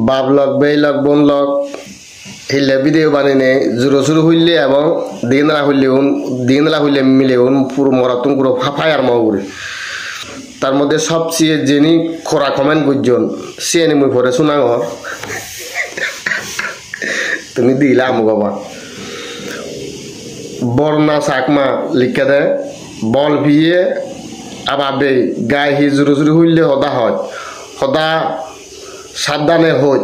বাপ লগ বেই লগ বোন লগ হিলে ভিডিও বানিয়ে জোরো জোরো হইলে এবং দিনলা হইলে মিলে পুরো মরাতুন পুরো ফায়ার মাগুরি তার মধ্যে সবচেয়ে জেনি খোরা কমেন্ট গুজন সে নি মুই পরে শোনাঙ তুমি দিলা আমু বাবা বর্ণা চাকমা লিখে দে বল ভিয়ে আবাবে গায়ে হি জোরো জোরো হইলে সদা হয় সদা সাবধানে হই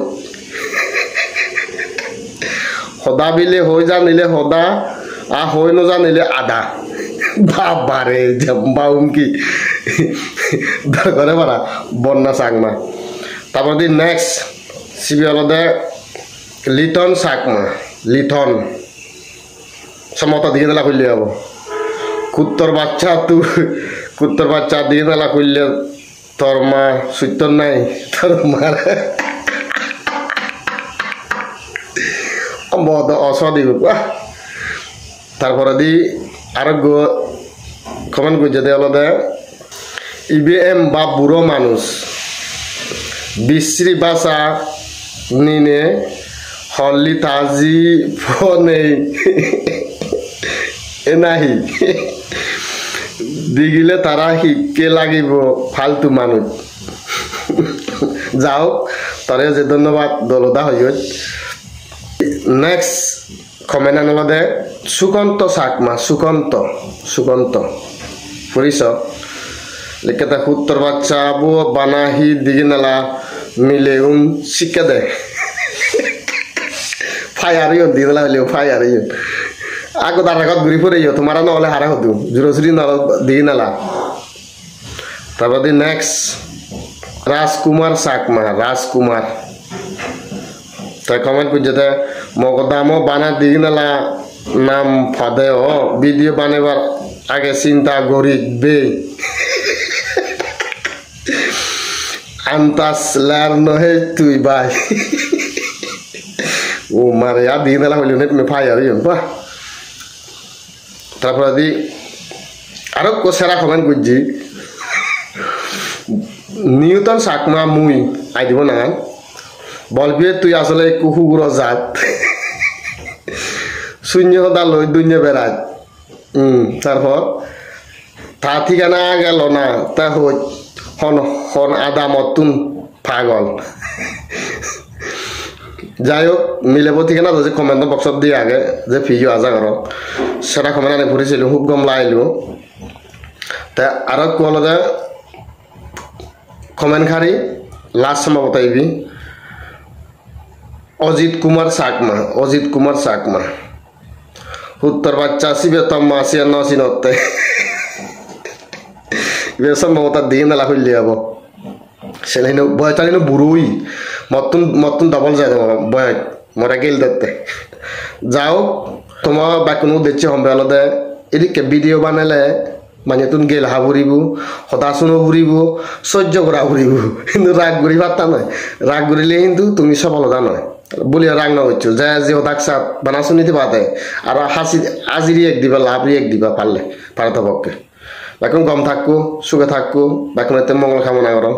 সদা বিলে হই জানিলে সদা আর হই নজানিলে আদা বাবারে বাউম কি দরকারে পারা বন্যা চাকমা তারপর দি নেক্সট সিবিএলদে লিটন চাকমা লিটন সমতা দিয়ে নেলা করলে যাব কুত্তর বাচ্চা দিয়ে নেলা করলে তোর মা সত্যর নাই তোর মার বদ অসদিব তারপরে দি আরোগ্য কমেন্ট করছে দেওয়ালদে ইবিএম বা বুড়ো মানুষ বিশ্রী বাসা নিনে হলি তাজি ফোনে এনাহি দিগিলে তারা শিকে লাগিব ফালতু মানুষ যাও তরে যে ধন্যবাদ দলদা হয়ে নেক্সট কমেন্ট আনলদে সুকন্ত চাকমা সুকন্ত ফুরিস লিখে কুত্তর বাচ্চা বো বানাহি দিগি নালা মিলে শিখে দে ফায়ারিও দি নালা হলেও ফায়ারিও আগো তার আগত ঘুরি ফুরিও তোমার নহলে হারা হতো জোরসুরি নল দিগি নালা তারপর দি নেক্সট রাজকুমার চাকমা রাজকুমার তাই কমেন্ট করছে মগদামো বানা দিগি নালা নাম ফাদে ভিডিও বানাবার আগে চিন্তা করি বে আন্তাস লার নহে তুই ভাই ও মারে আর দিগি নালা হইল না ফায়ার বাহ তারপরে দি আরো সেরা কমেন্ট করছি নিউটন চাকমা মুই আই দিব না বলবি তুই আসলে কুকুর জাত শূন্য সদা লই দুনিয়া বেড়াত তারপর তা ঠিকানা গেল না তা হই হন আদা মতুন পাগল যাই হোক মিলেব ঠিকানা যে কমেন্ট বক্সত দিয়ে আগে যে ফিও আজা কর সেটা কমেন্ট আনি ফুরিছিল খুব গম লাইলো তা আরো কল যে কমেন্ট খারি লাস্ট সময় বতাইবি অজিত কুমার চাকমা উত্তর বাচ্চা আসিবে তম্মা আসিয়া নসিনতে সম্ভবত দিয়ে নেলা হইলে যাব সেলাই বয়টালিনো বুড়োই মতন ডবল যায় বয় মরা গেল দেখতে যাও তোমার বা কোনো উদ্দেশ্যে সম্ভে এদিকে ভিডিও বানালে মানে তুন গেল হা ঘুরিব হতাশনো ঘুরিব সহ্য করা ঘুরিব কিন্তু রাগ ঘুরি পারতা নয় রাগ ঘুরিলে কিন্তু তুমি সফলতা নয় বলি রাগ না হচ্ছ যা যে হতাক সাপ বানাসো নিতে পাতে আর হাসি আজিরি এক দিবা লাভরি এক দিবা পারলে পারত পক্ষে এখন গম থাকবো সুখে থাকবো এখন এতে মঙ্গল কামনা করো।